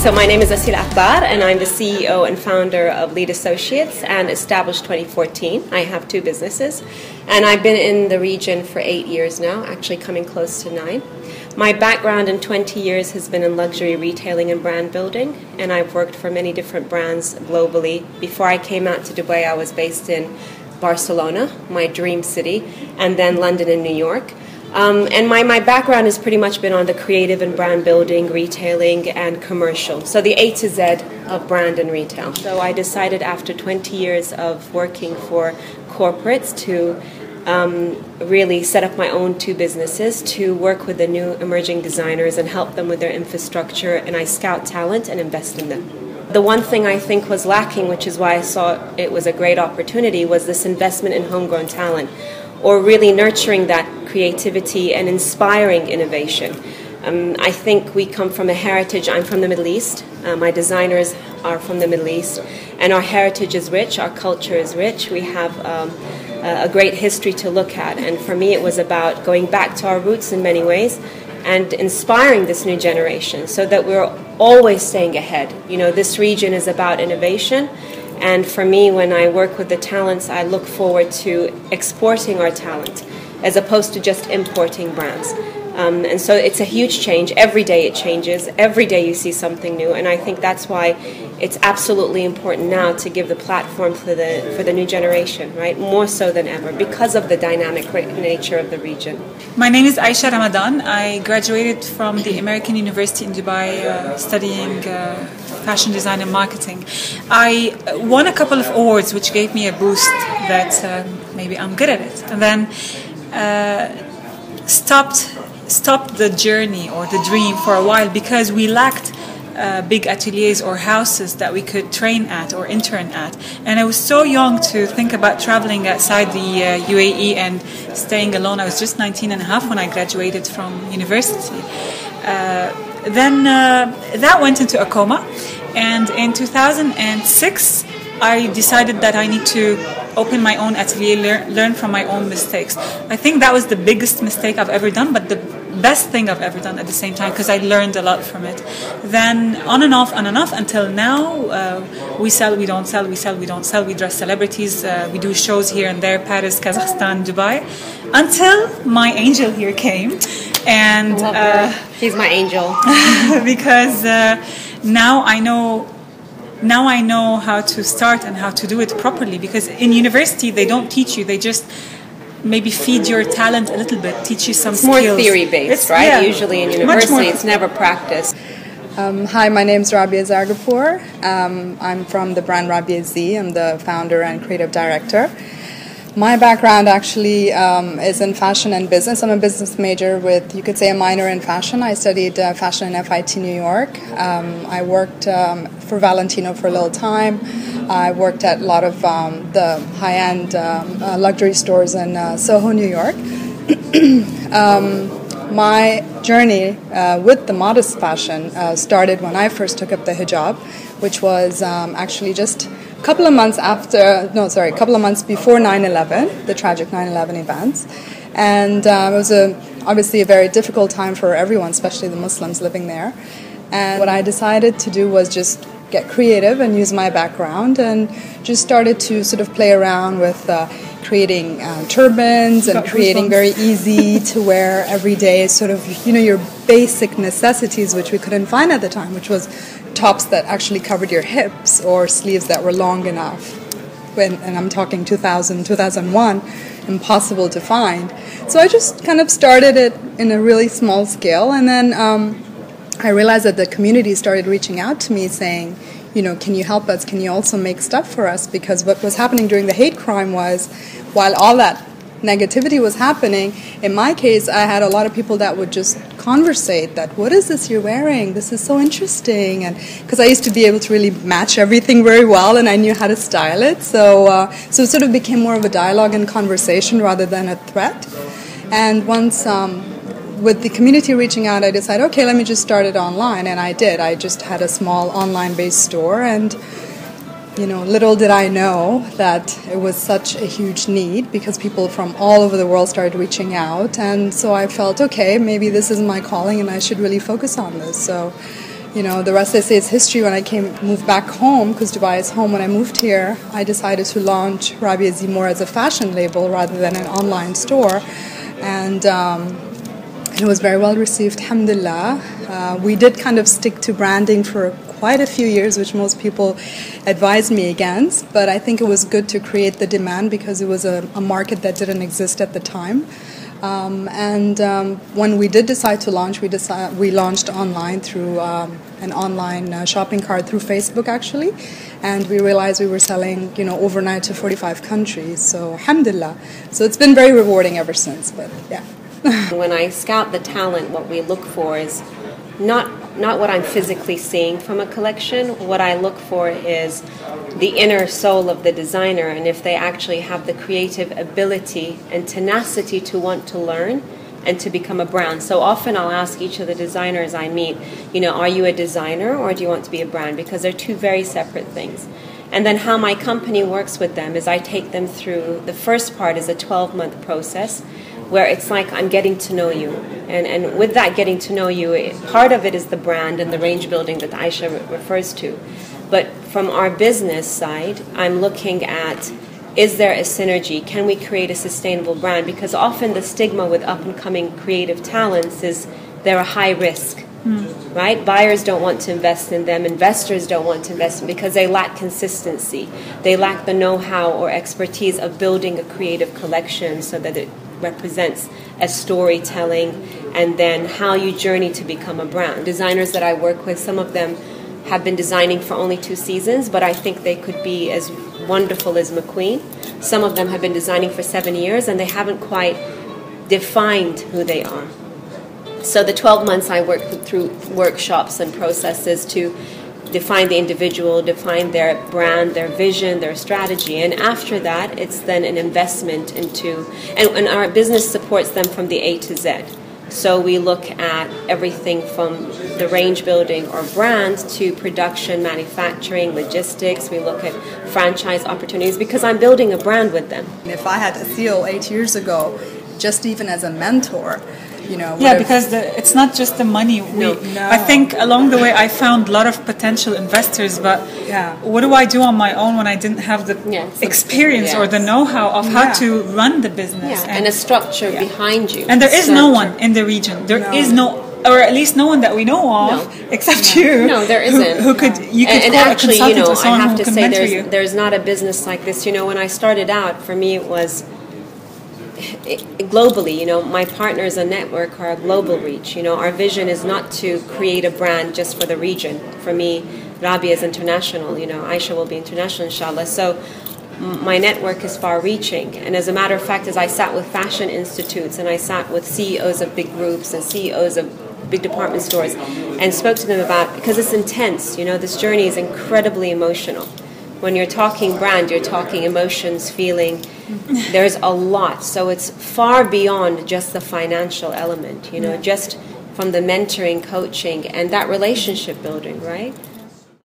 So my name is Asil Attar, and I'm the CEO and founder of Lead Associates, and established 2014. I have two businesses, and I've been in the region for 8 years now, actually coming close to 9. My background in 20 years has been in luxury retailing and brand building, and I've worked for many different brands globally. Before I came out to Dubai, I was based in Barcelona, my dream city, and then London and New York. And my background has pretty much been on the creative and brand building, retailing, and commercial. So the A to Z of brand and retail. So I decided after 20 years of working for corporates to really set up my own two businesses, to work with the new emerging designers and help them with their infrastructure, and I scout talent and invest in them. The one thing I think was lacking, which is why I saw it was a great opportunity, was this investment in homegrown talent, or really nurturing that creativity and inspiring innovation. I think we come from a heritage. I'm from the Middle East. My designers are from the Middle East, and our heritage is rich, our culture is rich. We have a great history to look at, and for me it was about going back to our roots in many ways and inspiring this new generation so that we're always staying ahead. You know, this region is about innovation. And for me, when I work with the talents, I look forward to exporting our talent as opposed to just importing brands. And so it's a huge change. Every day it changes. Every day you see something new. And I think that's why it's absolutely important now to give the platform for the new generation, right? More so than ever because of the dynamic nature of the region. My name is Aiisha Ramadan. I graduated from the American University in Dubai studying fashion design and marketing. I won a couple of awards which gave me a boost that maybe I'm good at it. And then stopped the journey or the dream for a while because we lacked big ateliers or houses that we could train at or intern at. And I was so young to think about traveling outside the UAE and staying alone. I was just 19 and a half when I graduated from university. Then that went into a coma, and in 2006 I decided that I need to open my own atelier, learn from my own mistakes. I think that was the biggest mistake I've ever done, but the best thing I've ever done at the same time, because I learned a lot from it. Then on and off until now, we sell, we don't sell, we sell, we don't sell, we dress celebrities, we do shows here and there, Paris, Kazakhstan, Dubai, until my angel here came. And she's my angel. Because now I know how to start and how to do it properly, because in university they don't teach you, they just maybe feed your talent a little bit, teach you some skills. It's more theory-based, right? Yeah, usually in university it's never practiced. Hi, my name's Rabia Zargarpur. I'm from the brand Rabia Z. I'm the founder and creative director. My background actually is in fashion and business. I'm a business major with, you could say, a minor in fashion. I studied fashion in FIT New York. I worked for Valentino for a little time. I worked at a lot of the high-end luxury stores in Soho, New York. My journey with the modest fashion started when I first took up the hijab, which was actually just a couple of months before 9/11, the tragic 9/11 events. And it was obviously a very difficult time for everyone, especially the Muslims living there. And what I decided to do was just get creative and use my background, and just started to sort of play around with creating turbans and creating very easy to wear everyday sort of, your basic necessities, which we couldn't find at the time, which was tops that actually covered your hips or sleeves that were long enough. And I'm talking 2000, 2001, impossible to find. So I just kind of started it in a really small scale, and then I realized that the community started reaching out to me saying, can you help us? Can you also make stuff for us? Because what was happening during the hate crime was, while all that negativity was happening, in my case, I had a lot of people that would just conversate that, what is this you're wearing? This is so interesting. And because I used to be able to really match everything very well, and I knew how to style it. So it sort of became more of a dialogue and conversation rather than a threat. And once with the community reaching out, I decided, okay, let me just start it online, and I did. I just had a small online-based store, and little did I know that it was such a huge need, because people from all over the world started reaching out, and so I felt, okay, maybe this is my calling, and I should really focus on this. So the rest they say is history. When I moved back home, because Dubai is home, when I moved here, I decided to launch Rabia more as a fashion label rather than an online store. And it was very well received, alhamdulillah. We did kind of stick to branding for quite a few years, which most people advised me against. But I think it was good to create the demand because it was a market that didn't exist at the time. When we did decide to launch, we launched online through an online shopping cart through Facebook, actually. And we realized we were selling, overnight to 45 countries. So, alhamdulillah. So it's been very rewarding ever since. But yeah. When I scout the talent, what we look for is not what I'm physically seeing from a collection. What I look for is the inner soul of the designer, and if they actually have the creative ability and tenacity to want to learn and to become a brand. So often I'll ask each of the designers I meet, are you a designer or do you want to be a brand? Because they're two very separate things. And then how my company works with them is I take them through, the first part is a 12-month process where it's like I'm getting to know you. And with that getting to know you, part of it is the brand and the range building that Aiisha refers to. But from our business side, I'm looking at, is there a synergy? Can we create a sustainable brand? Because often the stigma with up-and-coming creative talents is they're a high risk, right? Buyers don't want to invest in them. Investors don't want to invest in them because they lack consistency. They lack the know-how or expertise of building a creative collection so that it represents as storytelling and then how you journey to become a brand. Designers that I work with, some of them have been designing for only 2 seasons, but I think they could be as wonderful as McQueen. Some of them have been designing for 7 years and they haven't quite defined who they are. So the 12 months I work through workshops and processes to define the individual, define their brand, their vision, their strategy. And after that, it's then an investment into, and our business supports them from the A to Z. So we look at everything from the range building or brand to production, manufacturing, logistics. We look at franchise opportunities because I'm building a brand with them. If I had Asil 8 years ago, just even as a mentor, Yeah, because it's not just the money. I think along the way I found a lot of potential investors, but what do I do on my own when I didn't have the experience or the know-how of how to run the business? And a structure behind you. And there is no one in the region. There is no, or at least no one that we know of, except you. No, there isn't. Who could you could and call actually, a consultant or someone I have who to can say mentor you. there's not a business like this. When I started out, for me it was globally, my partners and network are a global reach. Our vision is not to create a brand just for the region. For me, Rabia is international. Aiisha will be international, inshallah. So my network is far-reaching. And as a matter of fact, as I sat with fashion institutes and I sat with CEOs of big groups and CEOs of big department stores and spoke to them about, because it's intense, this journey is incredibly emotional. When you're talking brand, you're talking emotions, feeling. There's a lot. So it's far beyond just the financial element, just from the mentoring, coaching, and that relationship building, right?